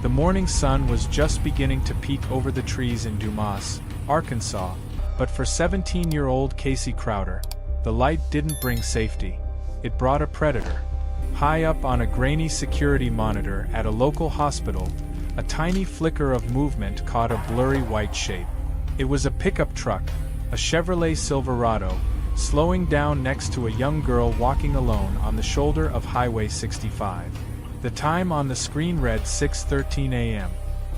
The morning sun was just beginning to peek over the trees in Dumas, Arkansas, but for 17-year-old Casey Crowder, the light didn't bring safety. It brought a predator. High up on a grainy security monitor at a local hospital, a tiny flicker of movement caught a blurry white shape. It was a pickup truck, a Chevrolet Silverado, slowing down next to a young girl walking alone on the shoulder of Highway 65. The time on the screen read 6:13 a.m.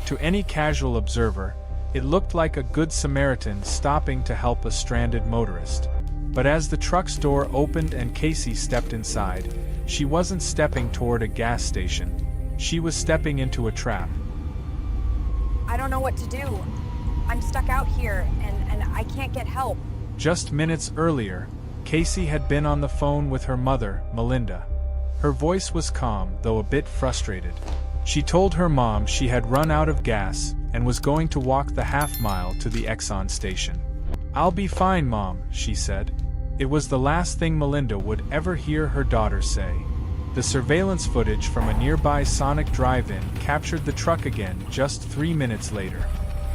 To any casual observer, it looked like a good Samaritan stopping to help a stranded motorist. But as the truck's door opened and Casey stepped inside, she wasn't stepping toward a gas station. She was stepping into a trap. I don't know what to do. I'm stuck out here, and I can't get help. Just minutes earlier, Casey had been on the phone with her mother, Melinda. Her voice was calm, though a bit frustrated. She told her mom she had run out of gas and was going to walk the half-mile to the Exxon station. "I'll be fine, Mom," she said. It was the last thing Melinda would ever hear her daughter say. The surveillance footage from a nearby Sonic drive-in captured the truck again just 3 minutes later.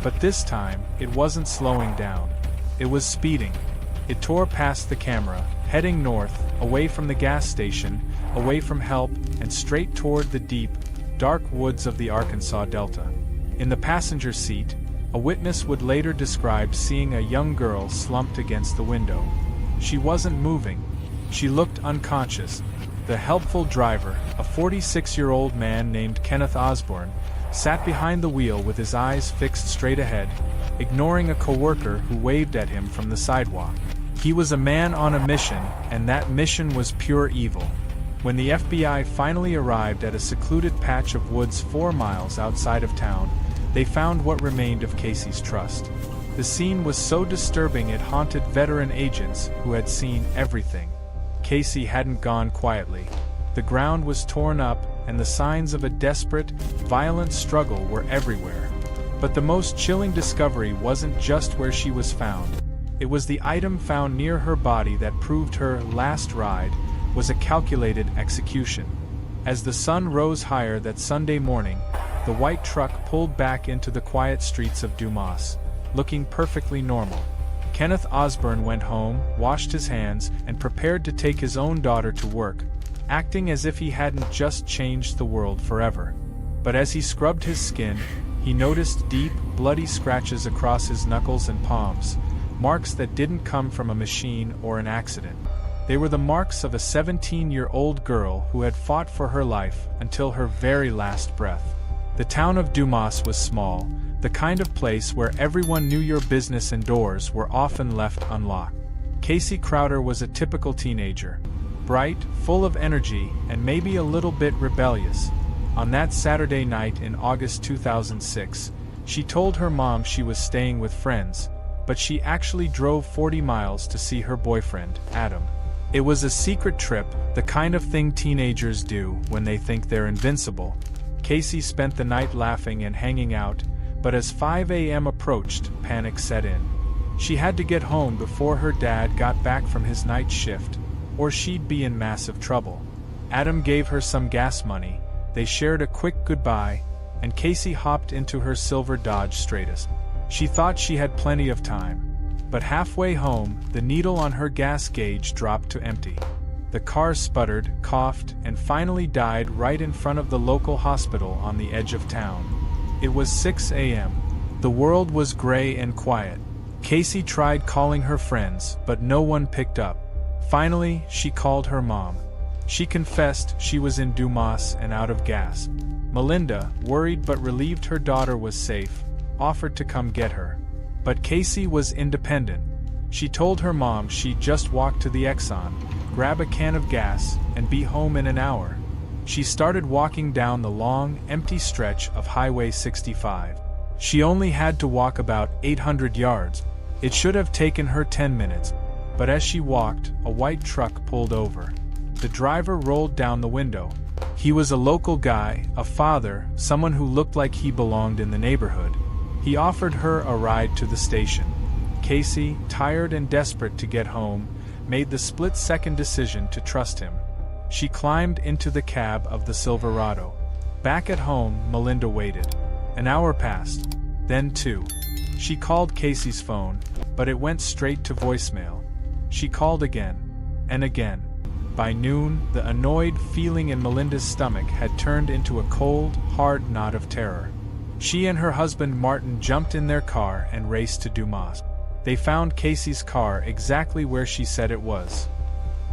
But this time, it wasn't slowing down. It was speeding. It tore past the camera, heading north, away from the gas station, away from help, and straight toward the deep, dark woods of the Arkansas Delta. In the passenger seat, a witness would later describe seeing a young girl slumped against the window. She wasn't moving. She looked unconscious. The helpful driver, a 46-year-old man named Kenneth Osborne, sat behind the wheel with his eyes fixed straight ahead, ignoring a coworker who waved at him from the sidewalk. He was a man on a mission, and that mission was pure evil. When the FBI finally arrived at a secluded patch of woods 4 miles outside of town, they found what remained of Casey's trust. The scene was so disturbing it haunted veteran agents who had seen everything. Casey hadn't gone quietly. The ground was torn up, and the signs of a desperate, violent struggle were everywhere. But the most chilling discovery wasn't just where she was found. It was the item found near her body that proved her last ride was a calculated execution. As the sun rose higher that Sunday morning, the white truck pulled back into the quiet streets of Dumas, looking perfectly normal. Kenneth Osborne went home, washed his hands, and prepared to take his own daughter to work, acting as if he hadn't just changed the world forever. But as he scrubbed his skin, he noticed deep, bloody scratches across his knuckles and palms, marks that didn't come from a machine or an accident. They were the marks of a 17-year-old girl who had fought for her life until her very last breath. The town of Dumas was small, the kind of place where everyone knew your business and doors were often left unlocked. Casey Crowder was a typical teenager, bright, full of energy, and maybe a little bit rebellious. On that Saturday night in August 2006, she told her mom she was staying with friends, but she actually drove 40 miles to see her boyfriend, Adam. It was a secret trip, the kind of thing teenagers do when they think they're invincible. Casey spent the night laughing and hanging out, but as 5 a.m. approached, panic set in. She had to get home before her dad got back from his night shift, or she'd be in massive trouble. Adam gave her some gas money, they shared a quick goodbye, and Casey hopped into her silver Dodge Stratus. She thought she had plenty of time. But halfway home, the needle on her gas gauge dropped to empty. The car sputtered, coughed, and finally died right in front of the local hospital on the edge of town. It was 6 a.m. The world was gray and quiet. Casey tried calling her friends, but no one picked up. Finally, she called her mom. She confessed she was in Dumas and out of gas. Melinda, worried but relieved her daughter was safe, offered to come get her. But Casey was independent. She told her mom she'd just walk to the Exxon, grab a can of gas, and be home in an hour. She started walking down the long, empty stretch of Highway 65. She only had to walk about 800 yards. It should have taken her 10 minutes, but as she walked, a white truck pulled over. The driver rolled down the window. He was a local guy, a father, someone who looked like he belonged in the neighborhood. He offered her a ride to the station. Casey, tired and desperate to get home, made the split-second decision to trust him. She climbed into the cab of the Silverado. Back at home, Melinda waited. An hour passed. Then 2. She called Casey's phone, but it went straight to voicemail. She called again. And again. By noon, the annoyed feeling in Melinda's stomach had turned into a cold, hard knot of terror. She and her husband Martin jumped in their car and raced to Dumas. They found Casey's car exactly where she said it was.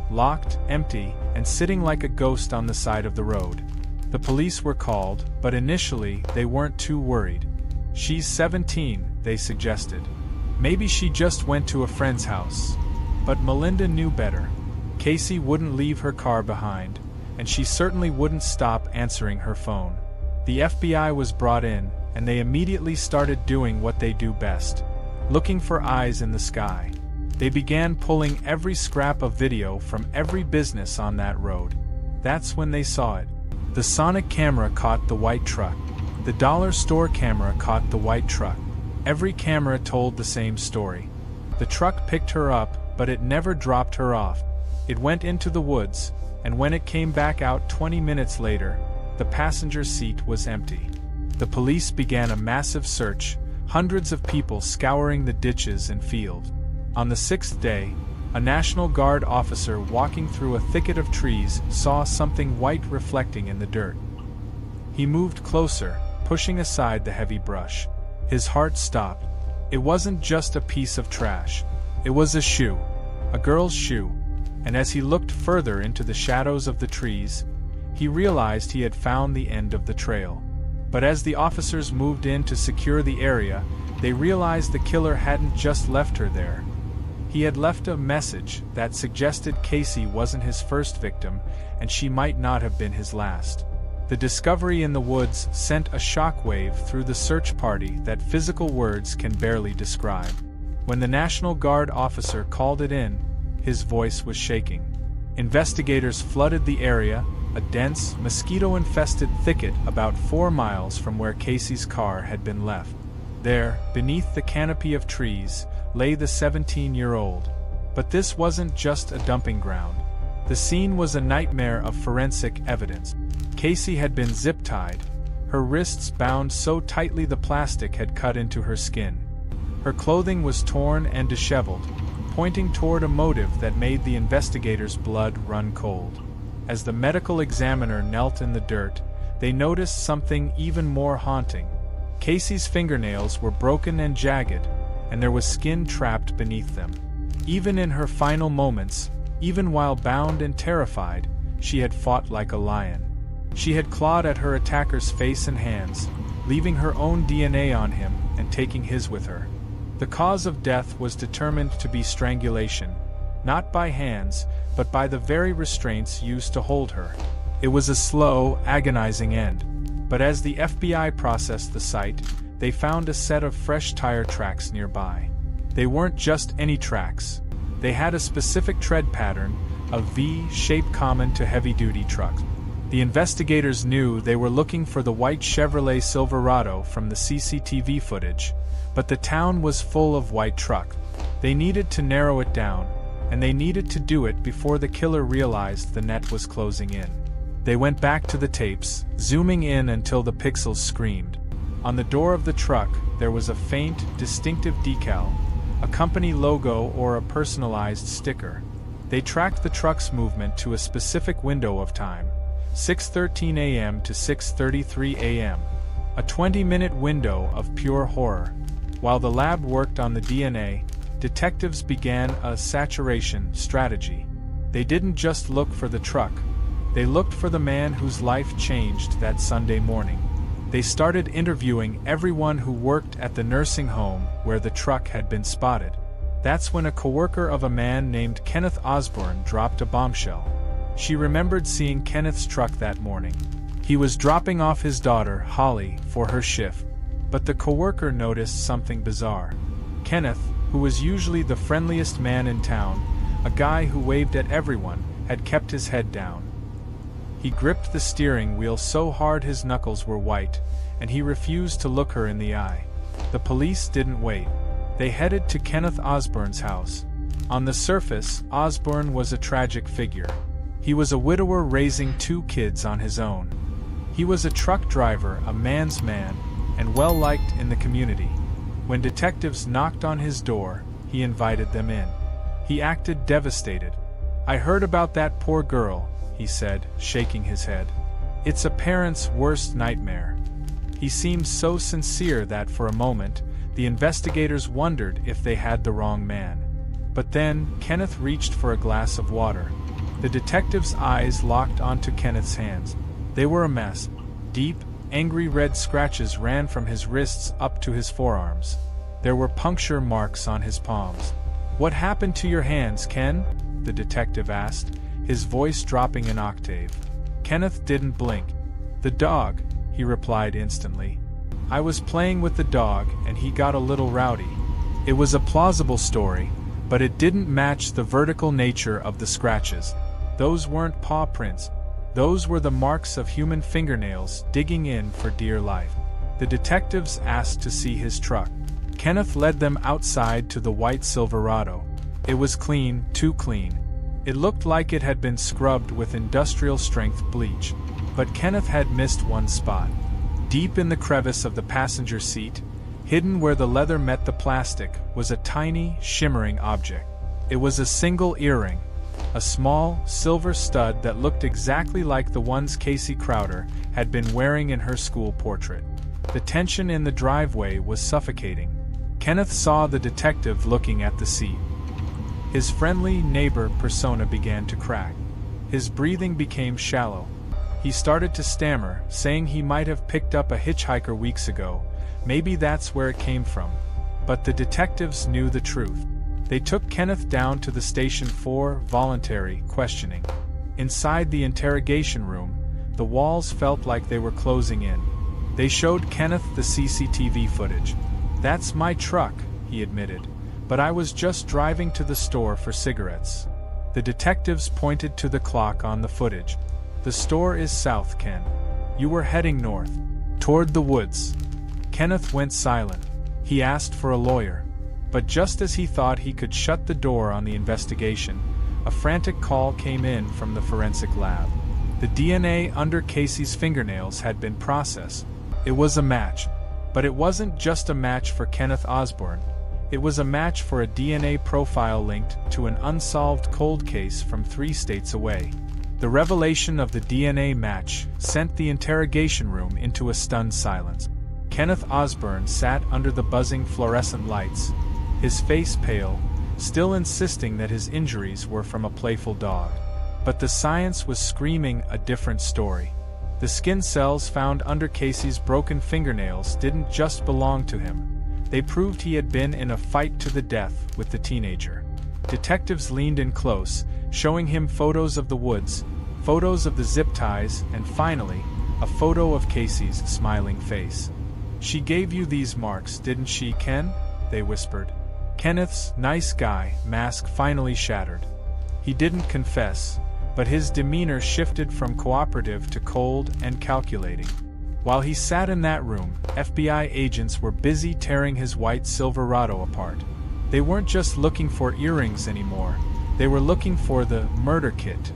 Locked, empty, and sitting like a ghost on the side of the road. The police were called, but initially they weren't too worried. She's 17, they suggested. Maybe she just went to a friend's house. But Melinda knew better. Casey wouldn't leave her car behind, and she certainly wouldn't stop answering her phone. The FBI was brought in, and they immediately started doing what they do best. Looking for eyes in the sky. They began pulling every scrap of video from every business on that road. That's when they saw it. The Sonic camera caught the white truck. The dollar store camera caught the white truck. Every camera told the same story. The truck picked her up, but it never dropped her off. It went into the woods, and when it came back out 20 minutes later, the passenger seat was empty. The police began a massive search, hundreds of people scouring the ditches and field. On the 6th day, a National Guard officer walking through a thicket of trees saw something white reflecting in the dirt. He moved closer, pushing aside the heavy brush. His heart stopped. It wasn't just a piece of trash. It was a shoe. A girl's shoe. And as he looked further into the shadows of the trees, he realized he had found the end of the trail. But as the officers moved in to secure the area, they realized the killer hadn't just left her there. He had left a message that suggested Casey wasn't his first victim, and she might not have been his last. The discovery in the woods sent a shockwave through the search party that physical words can barely describe. When the National Guard officer called it in, his voice was shaking. Investigators flooded the area, a dense, mosquito-infested thicket about 4 miles from where Casey's car had been left. There, beneath the canopy of trees, lay the 17-year-old. But this wasn't just a dumping ground. The scene was a nightmare of forensic evidence. Casey had been zip-tied, her wrists bound so tightly the plastic had cut into her skin. Her clothing was torn and disheveled, pointing toward a motive that made the investigators' blood run cold. As the medical examiner knelt in the dirt, they noticed something even more haunting. Casey's fingernails were broken and jagged, and there was skin trapped beneath them. Even in her final moments, even while bound and terrified, she had fought like a lion. She had clawed at her attacker's face and hands, leaving her own DNA on him and taking his with her. The cause of death was determined to be strangulation, not by hands, but by the very restraints used to hold her. It was a slow, agonizing end. But as the FBI processed the site, they found a set of fresh tire tracks nearby. They weren't just any tracks. They had a specific tread pattern, a V-shape common to heavy-duty trucks. The investigators knew they were looking for the white Chevrolet Silverado from the CCTV footage, but the town was full of white trucks. They needed to narrow it down, and they needed to do it before the killer realized the net was closing in. They went back to the tapes, zooming in until the pixels screamed. On the door of the truck, there was a faint, distinctive decal, a company logo or a personalized sticker. They tracked the truck's movement to a specific window of time, 6:13 a.m. to 6:33 a.m., a 20-minute window of pure horror. While the lab worked on the DNA, detectives began a saturation strategy. They didn't just look for the truck. They looked for the man whose life changed that Sunday morning. They started interviewing everyone who worked at the nursing home where the truck had been spotted. That's when a coworker of a man named Kenneth Osborne dropped a bombshell. She remembered seeing Kenneth's truck that morning. He was dropping off his daughter, Holly, for her shift. But the coworker noticed something bizarre. Kenneth, who was usually the friendliest man in town, a guy who waved at everyone, had kept his head down. He gripped the steering wheel so hard his knuckles were white, and he refused to look her in the eye. The police didn't wait. They headed to Kenneth Osborne's house. On the surface, Osborne was a tragic figure. He was a widower raising 2 kids on his own. He was a truck driver, a man's man, and well-liked in the community. When detectives knocked on his door, he invited them in. He acted devastated. "I heard about that poor girl," he said, shaking his head. "It's a parent's worst nightmare." He seemed so sincere that for a moment, the investigators wondered if they had the wrong man. But then, Kenneth reached for a glass of water. The detective's eyes locked onto Kenneth's hands. They were a mess. Deep, angry red scratches ran from his wrists up to his forearms. There were puncture marks on his palms. "What happened to your hands, Ken?" the detective asked, his voice dropping an octave. Kenneth didn't blink. "The dog," he replied instantly. "I was playing with the dog and he got a little rowdy." It was a plausible story, but it didn't match the vertical nature of the scratches. Those weren't paw prints. Those were the marks of human fingernails digging in for dear life. The detectives asked to see his truck. Kenneth led them outside to the white Silverado. It was clean, too clean. It looked like it had been scrubbed with industrial-strength bleach. But Kenneth had missed one spot. Deep in the crevice of the passenger seat, hidden where the leather met the plastic, was a tiny, shimmering object. It was a single earring, a small, silver stud that looked exactly like the ones Casey Crowder had been wearing in her school portrait. The tension in the driveway was suffocating. Kenneth saw the detective looking at the seat. His friendly neighbor persona began to crack. His breathing became shallow. He started to stammer, saying he might have picked up a hitchhiker weeks ago. Maybe that's where it came from. But the detectives knew the truth. They took Kenneth down to the station for voluntary questioning. Inside the interrogation room, the walls felt like they were closing in. They showed Kenneth the CCTV footage. "That's my truck," he admitted, "but I was just driving to the store for cigarettes." The detectives pointed to the clock on the footage. "The store is south, Ken. You were heading north, toward the woods." Kenneth went silent. He asked for a lawyer. But just as he thought he could shut the door on the investigation, a frantic call came in from the forensic lab. The DNA under Casey's fingernails had been processed. It was a match. But it wasn't just a match for Kenneth Osborne. It was a match for a DNA profile linked to an unsolved cold case from 3 states away. The revelation of the DNA match sent the interrogation room into a stunned silence. Kenneth Osborne sat under the buzzing fluorescent lights, his face pale, still insisting that his injuries were from a playful dog. But the science was screaming a different story. The skin cells found under Casey's broken fingernails didn't just belong to him. They proved he had been in a fight to the death with the teenager. Detectives leaned in close, showing him photos of the woods, photos of the zip ties, and finally, a photo of Casey's smiling face. "She gave you these marks, didn't she, Ken?" they whispered. Kenneth's nice guy mask finally shattered. He didn't confess, but his demeanor shifted from cooperative to cold and calculating. While he sat in that room, FBI agents were busy tearing his white Silverado apart. They weren't just looking for earrings anymore. They were looking for the murder kit.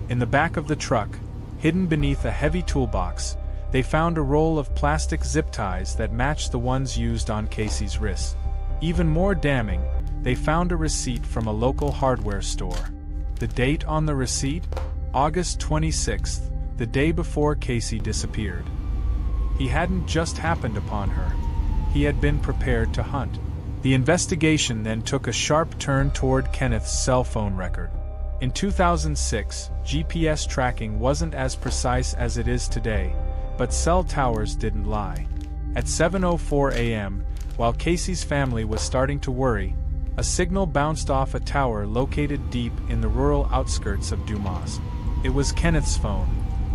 In the back of the truck, hidden beneath a heavy toolbox, they found a roll of plastic zip ties that matched the ones used on Casey's wrists. Even more damning, they found a receipt from a local hardware store. The date on the receipt? August 26th, the day before Casey disappeared. He hadn't just happened upon her. He had been prepared to hunt. The investigation then took a sharp turn toward Kenneth's cell phone record. In 2006, GPS tracking wasn't as precise as it is today, but cell towers didn't lie. At 7:04 a.m., while Casey's family was starting to worry, a signal bounced off a tower located deep in the rural outskirts of Dumas. It was Kenneth's phone.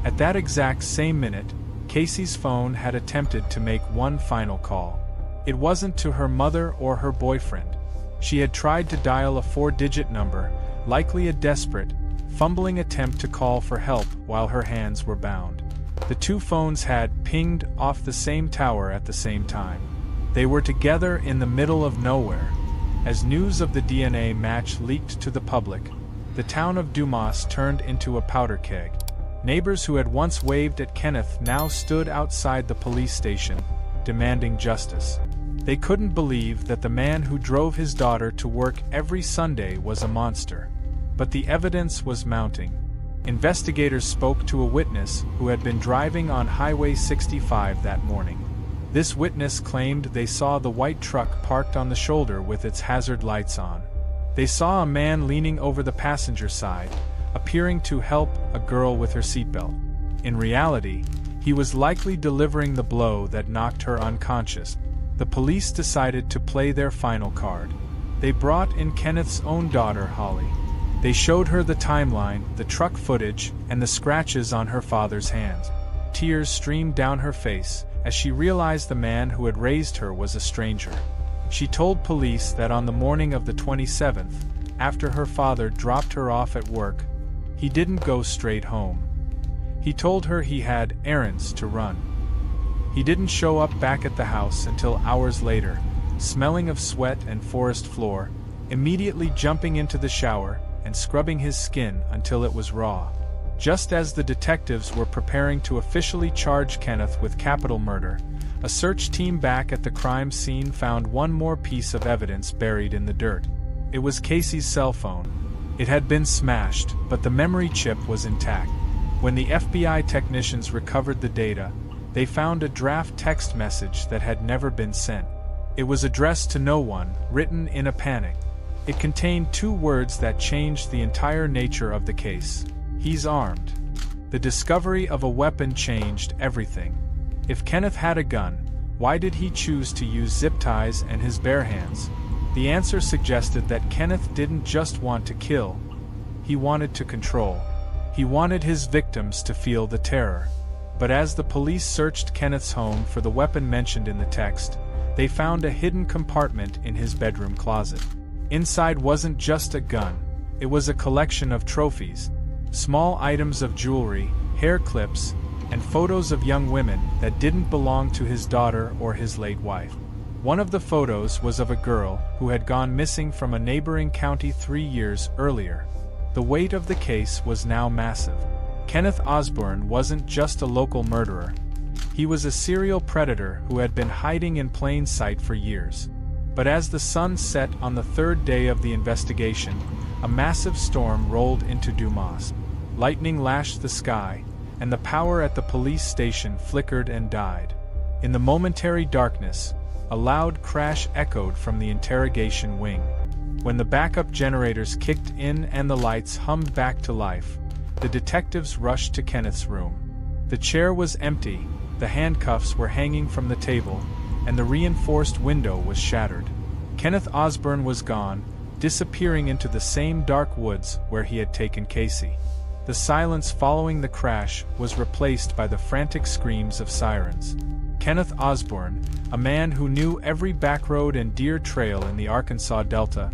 At that exact same minute, Casey's phone had attempted to make one final call. It wasn't to her mother or her boyfriend. She had tried to dial a 4-digit number, likely a desperate, fumbling attempt to call for help while her hands were bound. The two phones had pinged off the same tower at the same time. They were together in the middle of nowhere. As news of the DNA match leaked to the public, the town of Dumas turned into a powder keg. Neighbors who had once waved at Kenneth now stood outside the police station, demanding justice. They couldn't believe that the man who drove his daughter to work every Sunday was a monster. But the evidence was mounting. Investigators spoke to a witness who had been driving on Highway 65 that morning. This witness claimed they saw the white truck parked on the shoulder with its hazard lights on. They saw a man leaning over the passenger side, appearing to help a girl with her seatbelt. In reality, he was likely delivering the blow that knocked her unconscious. The police decided to play their final card. They brought in Kenneth's own daughter, Holly. They showed her the timeline, the truck footage, and the scratches on her father's hands. Tears streamed down her face as she realized the man who had raised her was a stranger. She told police that on the morning of the 27th, after her father dropped her off at work, he didn't go straight home. He told her he had errands to run. He didn't show up back at the house until hours later, smelling of sweat and forest floor, immediately jumping into the shower and scrubbing his skin until it was raw. Just as the detectives were preparing to officially charge Kenneth with capital murder, a search team back at the crime scene found one more piece of evidence buried in the dirt. It was Casey's cell phone. It had been smashed, but the memory chip was intact. When the FBI technicians recovered the data, they found a draft text message that had never been sent. It was addressed to no one, written in a panic. It contained two words that changed the entire nature of the case. He's armed. The discovery of a weapon changed everything. If Kenneth had a gun, why did he choose to use zip ties and his bare hands? The answer suggested that Kenneth didn't just want to kill, he wanted to control. He wanted his victims to feel the terror. But as the police searched Kenneth's home for the weapon mentioned in the text, they found a hidden compartment in his bedroom closet. Inside wasn't just a gun, it was a collection of trophies, small items of jewelry, hair clips, and photos of young women that didn't belong to his daughter or his late wife. One of the photos was of a girl who had gone missing from a neighboring county 3 years earlier. The weight of the case was now massive. Kenneth Osborne wasn't just a local murderer. He was a serial predator who had been hiding in plain sight for years. But as the sun set on the third day of the investigation, a massive storm rolled into Dumas. Lightning lashed the sky, and the power at the police station flickered and died. In the momentary darkness, a loud crash echoed from the interrogation wing. When the backup generators kicked in and the lights hummed back to life, the detectives rushed to Kenneth's room. The chair was empty, the handcuffs were hanging from the table, and the reinforced window was shattered. Kenneth Osborne was gone, disappearing into the same dark woods where he had taken Casey. The silence following the crash was replaced by the frantic screams of sirens. Kenneth Osborne, a man who knew every backroad and deer trail in the Arkansas Delta,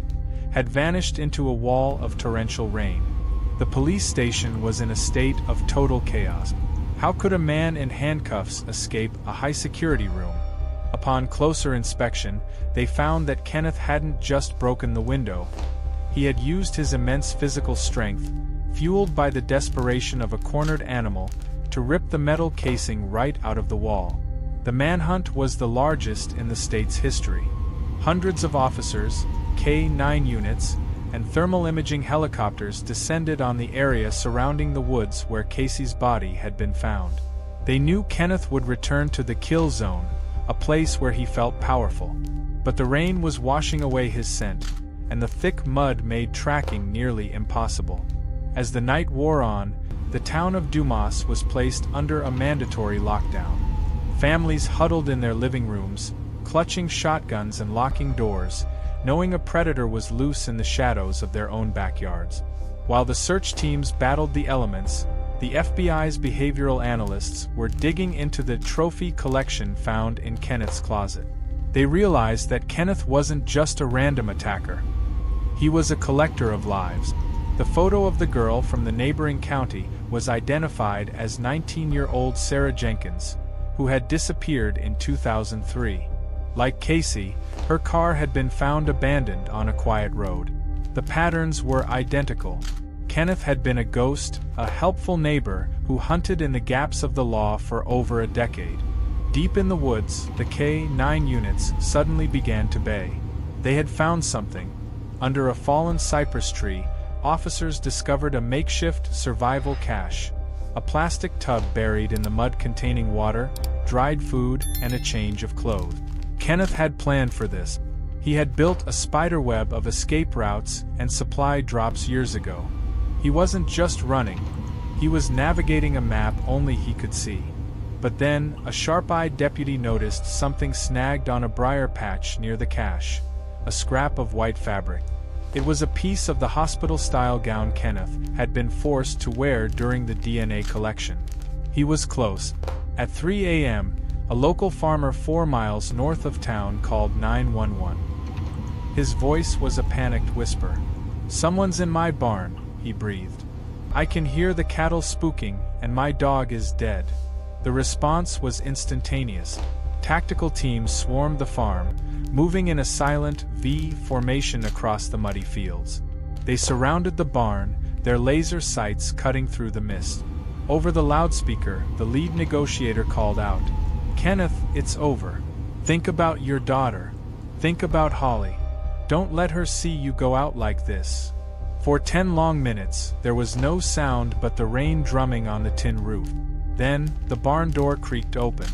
had vanished into a wall of torrential rain. The police station was in a state of total chaos. How could a man in handcuffs escape a high-security room? Upon closer inspection, they found that Kenneth hadn't just broken the window. He had used his immense physical strength, fueled by the desperation of a cornered animal, to rip the metal casing right out of the wall. The manhunt was the largest in the state's history. Hundreds of officers, K-9 units, and thermal imaging helicopters descended on the area surrounding the woods where Casey's body had been found. They knew Kenneth would return to the kill zone, a place where he felt powerful. But the rain was washing away his scent, and the thick mud made tracking nearly impossible. As the night wore on, the town of Dumas was placed under a mandatory lockdown. Families huddled in their living rooms, clutching shotguns and locking doors, knowing a predator was loose in the shadows of their own backyards. While the search teams battled the elements, the FBI's behavioral analysts were digging into the trophy collection found in Kenneth's closet. They realized that Kenneth wasn't just a random attacker. He was a collector of lives. The photo of the girl from the neighboring county was identified as 19-year-old Sarah Jenkins, who had disappeared in 2003. Like Casey, her car had been found abandoned on a quiet road. The patterns were identical. Kenneth had been a ghost, a helpful neighbor who hunted in the gaps of the law for over a decade. Deep in the woods, the K-9 units suddenly began to bay. They had found something. Under a fallen cypress tree, officers discovered a makeshift survival cache. A plastic tub buried in the mud containing water, dried food, and a change of clothes. Kenneth had planned for this. He had built a spiderweb of escape routes and supply drops years ago. He wasn't just running. He was navigating a map only he could see. But then, a sharp-eyed deputy noticed something snagged on a briar patch near the cache. A scrap of white fabric. It was a piece of the hospital-style gown Kenneth had been forced to wear during the DNA collection. He was close. At 3 a.m., a local farmer 4 miles north of town called 911. His voice was a panicked whisper. "Someone's in my barn," he breathed. "I can hear the cattle spooking, and my dog is dead." The response was instantaneous. Tactical teams swarmed the farm, moving in a silent V formation across the muddy fields. They surrounded the barn, their laser sights cutting through the mist. Over the loudspeaker, the lead negotiator called out, "Kenneth, it's over. Think about your daughter. Think about Holly. Don't let her see you go out like this." For 10 long minutes, there was no sound but the rain drumming on the tin roof. Then, the barn door creaked open.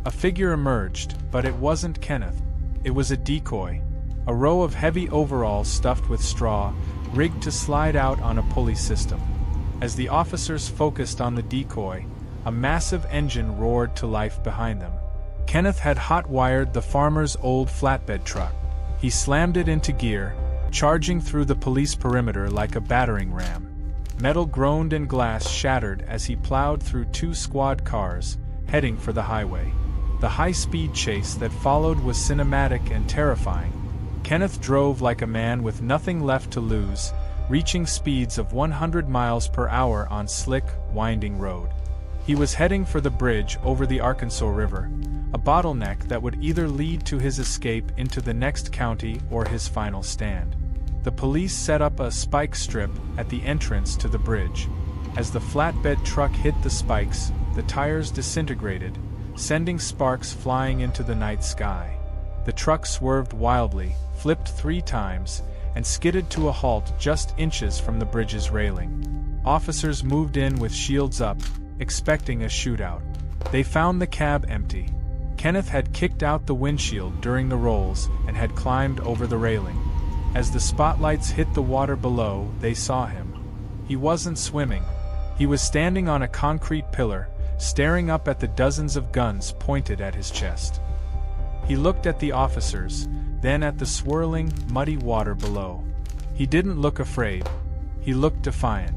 A figure emerged, but it wasn't Kenneth. It was a decoy. A row of heavy overalls stuffed with straw, rigged to slide out on a pulley system. As the officers focused on the decoy, a massive engine roared to life behind them. Kenneth had hot-wired the farmer's old flatbed truck. He slammed it into gear, charging through the police perimeter like a battering ram. Metal groaned and glass shattered as he plowed through 2 squad cars, heading for the highway. The high-speed chase that followed was cinematic and terrifying. Kenneth drove like a man with nothing left to lose, reaching speeds of 100 miles per hour on slick, winding road. He was heading for the bridge over the Arkansas River, a bottleneck that would either lead to his escape into the next county or his final stand. The police set up a spike strip at the entrance to the bridge. As the flatbed truck hit the spikes, the tires disintegrated, sending sparks flying into the night sky. The truck swerved wildly, flipped 3 times, and skidded to a halt just inches from the bridge's railing. Officers moved in with shields up, expecting a shootout. They found the cab empty. Kenneth had kicked out the windshield during the rolls and had climbed over the railing. As the spotlights hit the water below, they saw him. He wasn't swimming. He was standing on a concrete pillar, staring up at the dozens of guns pointed at his chest. He looked at the officers, then at the swirling, muddy water below. He didn't look afraid. He looked defiant.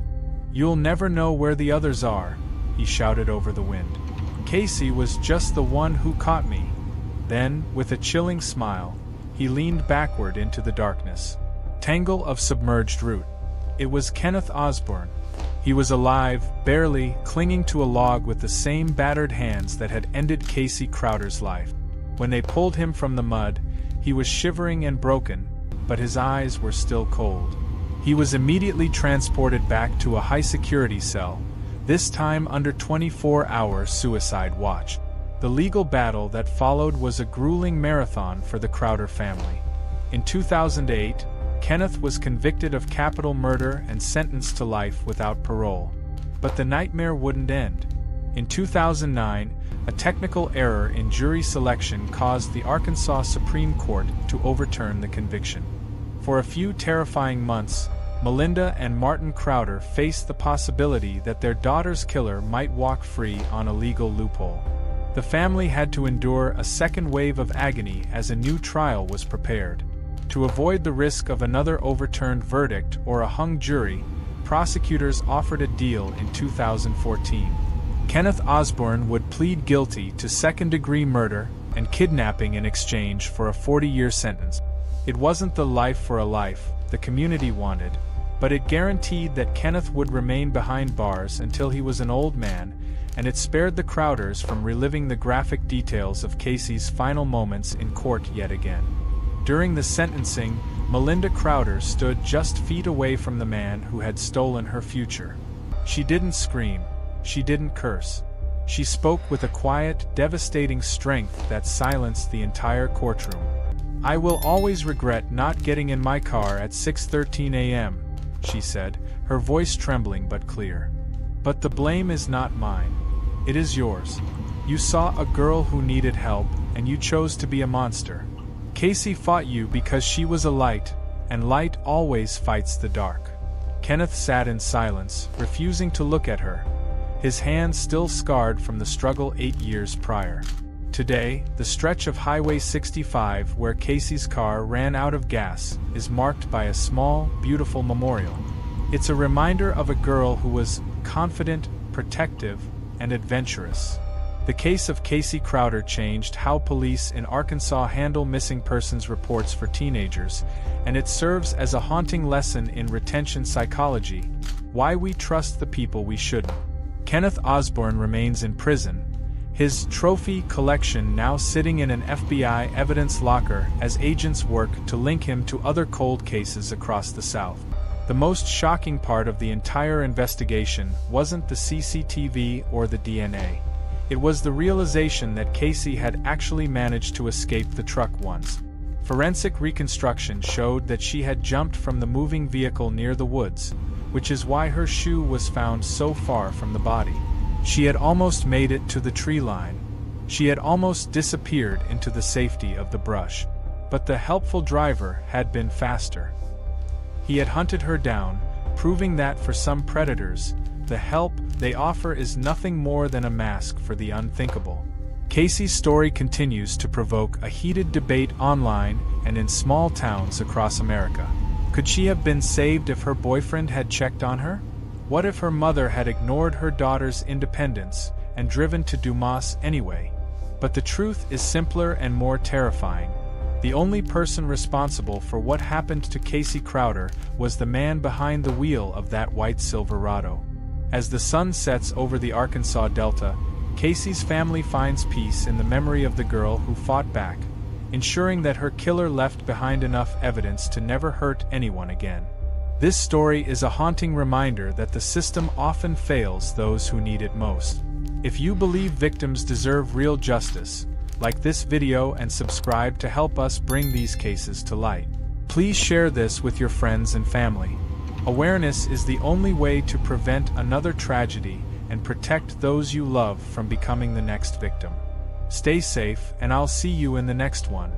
"You'll never know where the others are," he shouted over the wind. "Casey was just the one who caught me." Then, with a chilling smile, he leaned backward into the darkness. Tangle of submerged root. It was Kenneth Osborne. He was alive, barely, clinging to a log with the same battered hands that had ended Casey Crowder's life. When they pulled him from the mud, he was shivering and broken, but his eyes were still cold. He was immediately transported back to a high-security cell, this time under 24-hour suicide watch. The legal battle that followed was a grueling marathon for the Crowder family. In 2008, Kenneth was convicted of capital murder and sentenced to life without parole. But the nightmare wouldn't end. In 2009, a technical error in jury selection caused the Arkansas Supreme Court to overturn the conviction. For a few terrifying months, Melinda and Martin Crowder faced the possibility that their daughter's killer might walk free on a legal loophole. The family had to endure a second wave of agony as a new trial was prepared. To avoid the risk of another overturned verdict or a hung jury, prosecutors offered a deal in 2014. Kenneth Osborne would plead guilty to second-degree murder and kidnapping in exchange for a 40-year sentence. It wasn't the life for a life the community wanted, but it guaranteed that Kenneth would remain behind bars until he was an old man, and it spared the Crowders from reliving the graphic details of Casey's final moments in court yet again. During the sentencing, Melinda Crowder stood just feet away from the man who had stolen her future. She didn't scream. She didn't curse. She spoke with a quiet, devastating strength that silenced the entire courtroom. "I will always regret not getting in my car at 6:13 a.m., she said, her voice trembling but clear. "But the blame is not mine. It is yours. You saw a girl who needed help, and you chose to be a monster. Casey fought you because she was a light, and light always fights the dark." Kenneth sat in silence, refusing to look at her, his hands still scarred from the struggle 8 years prior. Today, the stretch of Highway 65 where Casey's car ran out of gas is marked by a small, beautiful memorial. It's a reminder of a girl who was confident, protective, and adventurous. The case of Casey Crowder changed how police in Arkansas handle missing persons reports for teenagers, and it serves as a haunting lesson in retention psychology, why we trust the people we shouldn't. Kenneth Osborne remains in prison, his trophy collection now sitting in an FBI evidence locker as agents work to link him to other cold cases across the South. The most shocking part of the entire investigation wasn't the CCTV or the DNA. It was the realization that Casey had actually managed to escape the truck once. Forensic reconstruction showed that she had jumped from the moving vehicle near the woods, which is why her shoe was found so far from the body. She had almost made it to the tree line. She had almost disappeared into the safety of the brush. But the helpful driver had been faster. He had hunted her down, proving that for some predators, the help they offer is nothing more than a mask for the unthinkable. Casey's story continues to provoke a heated debate online and in small towns across America. Could she have been saved if her boyfriend had checked on her? What if her mother had ignored her daughter's independence and driven to Dumas anyway? But the truth is simpler and more terrifying. The only person responsible for what happened to Casey Crowder was the man behind the wheel of that white Silverado. As the sun sets over the Arkansas Delta, Casey's family finds peace in the memory of the girl who fought back, ensuring that her killer left behind enough evidence to never hurt anyone again. This story is a haunting reminder that the system often fails those who need it most. If you believe victims deserve real justice, like this video and subscribe to help us bring these cases to light. Please share this with your friends and family. Awareness is the only way to prevent another tragedy and protect those you love from becoming the next victim. Stay safe, and I'll see you in the next one.